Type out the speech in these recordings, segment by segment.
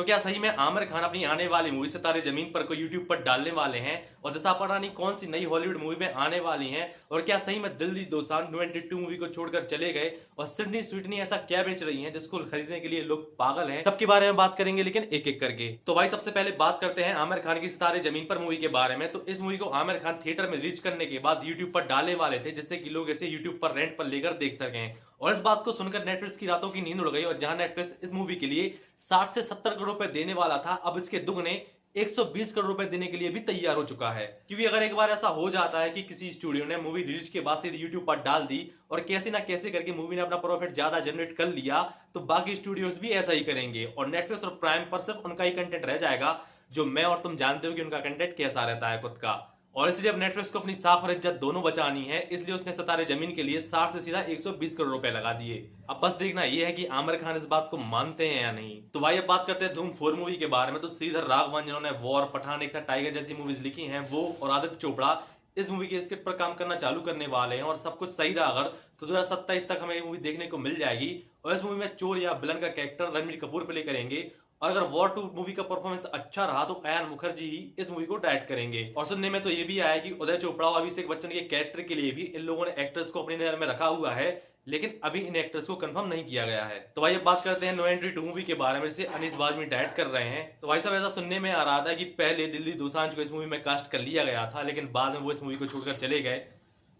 तो क्या सही में आमिर खान अपनी आने वाली मूवी सितारे जमीन पर को यूट्यूब पर डालने वाले हैं? और दिशा पटानी कौन सी नई हॉलीवुड मूवी में आने वाली हैं? और क्या सही में दिलजीत दोसांझ 92 मूवी को छोड़कर चले गए? और सिडनी स्वीटनी ऐसा क्या बेच रही हैं जिसको खरीदने के लिए लोग पागल हैं? सबके बारे में बात करेंगे, लेकिन एक एक करके। तो भाई सबसे पहले बात करते हैं आमिर खान की सितारे जमीन पर मूवी के बारे में। तो इस मूवी को आमिर खान थिएटर में रिलीज करने के बाद यूट्यूब पर डालने वाले थे, जिससे कि लोग इसे यूट्यूब पर रेंट पर लेकर देख सकें। और इस बात को सुनकर नेटफ्लिक्स की रातों की नींद उड़ गई। और जहां नेटफ्लिक्स इस मूवी के लिए 60 से 70 करोड़ रुपए देने वाला था, अब इसके दुगने 120 करोड़ रुपए देने के लिए भी तैयार हो चुका है। क्योंकि अगर एक बार ऐसा हो जाता है कि किसी स्टूडियो ने मूवी रिलीज के बाद सीधे यूट्यूब पर डाल दी और कैसे ना कैसे करके मूवी ने अपना प्रॉफिट ज्यादा जनरेट कर लिया, तो बाकी स्टूडियोज भी ऐसा ही करेंगे और नेटफ्लिक्स और प्राइम पर सिर्फ उनका ही कंटेंट रह जाएगा, जो मैं और तुम जानते हो कि उनका कंटेंट कैसा रहता है खुद का। और इसलिए अब नेटफ्लिक्स को अपनी साख और इज्जत दोनों बचानी है, इसलिए उसने सितारे जमीन के लिए 60 से सीधा 120 करोड़ रुपए लगा दिए। अब बस देखना यह है कि आमिर खान इस बात को मानते हैं या नहीं। तो भाई अब बात करते हैं धूम 4 मूवी के बारे में। तो श्रीधर राघवन, जिन्होंने वॉर, पठान, एक था टाइगर जैसी मूवीज लिखी हैं, वो और आदित्य चोपड़ा इस मूवी के स्क्रिप्ट पर काम करना चालू करने वाले हैं। और सब कुछ सही रहा अगर, तो 2027 तक हमें ये मूवी देखने को मिल जाएगी। और इस मूवी में चोर या विलन का कैरेक्टर रणबीर कपूर प्ले करेंगे। और अगर वॉर 2 मूवी का परफॉर्मेंस अच्छा रहा तो अयान मुखर्जी ही इस मूवी को डायरेक्ट करेंगे। और सुनने में तो ये भी आया कि उदय चोपड़ा और अभिषेक बच्चन के कैरेक्टर के लिए भी इन लोगों ने एक्टर्स को अपनी नजर में रखा हुआ है, लेकिन अभी इन एक्टर्स को कंफर्म नहीं किया गया है। तो भाई अब बात करते हैं नो एंट्री 2 मूवी के बारे में, जिसे अनीस बाज़मी डायरेक्ट कर रहे हैं। तो भाई साहब ऐसा सुनने में आ रहा था कि पहले दिलजीत दोसांझ को इस मूवी में कास्ट कर लिया गया था, लेकिन बाद में वो इस मूवी को छोड़कर चले गए।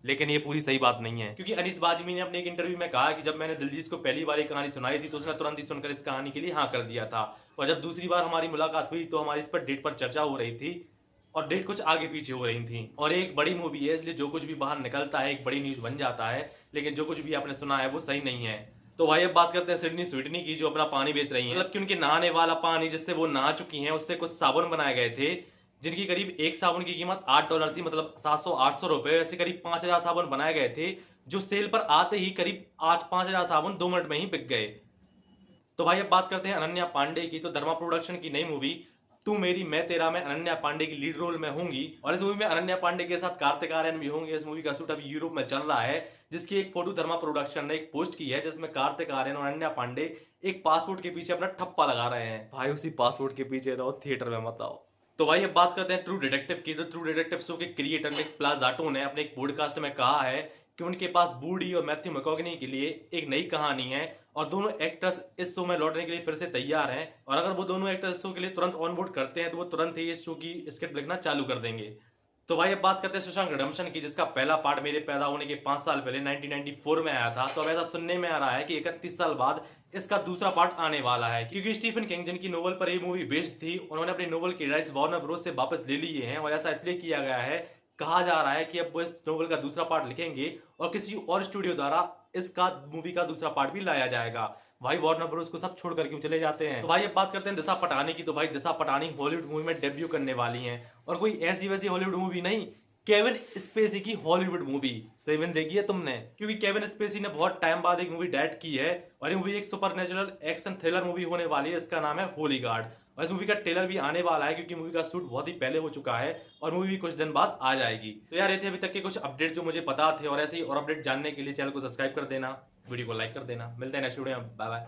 लेकिन ये पूरी सही बात नहीं है, क्योंकि अनीस बाज़मी ने अपने एक इंटरव्यू में कहा कि जब मैंने दिलजीत को पहली बार ये कहानी सुनाई थी तो उसने तुरंत ही सुनकर इस कहानी के लिए हाँ कर दिया था। और जब दूसरी बार हमारी मुलाकात हुई तो हमारी इस पर डेट पर चर्चा हो रही थी और डेट कुछ आगे पीछे हो रही थी। और एक बड़ी मूवी है, इसलिए जो कुछ भी बाहर निकलता है एक बड़ी न्यूज बन जाता है, लेकिन जो कुछ भी आपने सुना है वो सही नहीं है। तो भाई अब बात करते हैं सिडनी स्वीटनी की, जो अपना पानी बेच रही है। मतलब कि उनके नहाने वाला पानी जिससे वो नहा चुकी हैं, उससे कुछ साबुन बनाए गए थे, जिनकी करीब एक साबुन की कीमत $8 थी, मतलब 700-800 रुपए। ऐसे करीब 5000 साबुन बनाए गए थे, जो सेल पर आते ही करीब 5000 साबुन 2 मिनट में ही बिक गए। तो भाई अब बात करते हैं अनन्या पांडे की। तो धर्मा प्रोडक्शन की नई मूवी तू मेरी मैं तेरा में अनन्या पांडे की लीड रोल में होंगी। और इस मूवी में अनन्या पांडे के साथ कार्तिक आर्यन भी होंगे। इस मूवी का शूट अभी यूरोप में चल रहा है, जिसकी एक फोटो धर्मा प्रोडक्शन ने एक पोस्ट की है, जिसमें कार्तिक आर्यन और अनन्या पांडे एक पासपोर्ट के पीछे अपना ठप्पा लगा रहे हैं। भाई उसी पासपोर्ट के पीछे रहो, थिएटर में मत आओ। तो भाई अब बात करते हैं ट्रू डिटेक्टिव की। तो ट्रू डिटेक्टिव शो के क्रिएटर निक प्लाजाटो ने अपने एक पॉडकास्ट में कहा है कि उनके पास बूडी और मैथ्यू मैकॉग्नी के लिए एक नई कहानी है और दोनों एक्टर्स इस शो में लौटने के लिए फिर से तैयार हैं। और अगर वो दोनों एक्टर्स इस शो के लिए तुरंत ऑन बोर्ड करते हैं तो वो तुरंत ही इस शो की स्क्रिप्ट लिखना चालू कर देंगे। तो भाई अब बात करते हैं सुशांत रिडम्पशन की, जिसका पहला पार्ट मेरे पैदा होने के 5 साल पहले 1994 में आया था। तो अब ऐसा सुनने में आ रहा है कि 31 साल बाद इसका दूसरा पार्ट आने वाला है, क्योंकि स्टीफन किंग, जिनकी नोवेल पर ये मूवी बेस्ड थी, उन्होंने अपनी नोवेल की राइट्स वार्नर ब्रोस से वापस ले लिए हैं। और ऐसा इसलिए किया गया है, कहा जा रहा है कि अब वो इस नोवेल का दूसरा पार्ट लिखेंगे और किसी और स्टूडियो द्वारा इसका मूवी का दूसरा पार्ट भी लाया जाएगा। भाई वार्नर ब्रोस को सब छोड़कर क्यों चले जाते हैं। तो भाई अब बात करते हैं दिशा पटानी की। तो भाई दिशा पटानी हॉलीवुड मूवी में डेब्यू करने वाली हैं, और कोई ऐसी वैसी हॉलीवुड मूवी नहीं, केविन स्पेसी की हॉलीवुड मूवी। सेवन देखी है तुमने? क्योंकि केविन स्पेसी ने बहुत टाइम बाद एक मूवी डायरेक्ट की है, और ये मूवी एक सुपरनेचुरल एक्शन थ्रिलर मूवी होने वाली है। इसका नाम है होली गार्ड। और इस मूवी का ट्रेलर भी आने वाला है, क्योंकि मूवी का शूट बहुत ही पहले हो चुका है और मूवी भी कुछ दिन बाद आ जाएगी। तो यार ये थे अभी तक के कुछ अपडेट जो मुझे पता थे, और ऐसे ही और अपडेट जानने के लिए चैनल को सब्सक्राइब कर देना, वीडियो को लाइक कर देना। मिलते हैं नेक्स्ट वीडियो में, बाय बाय।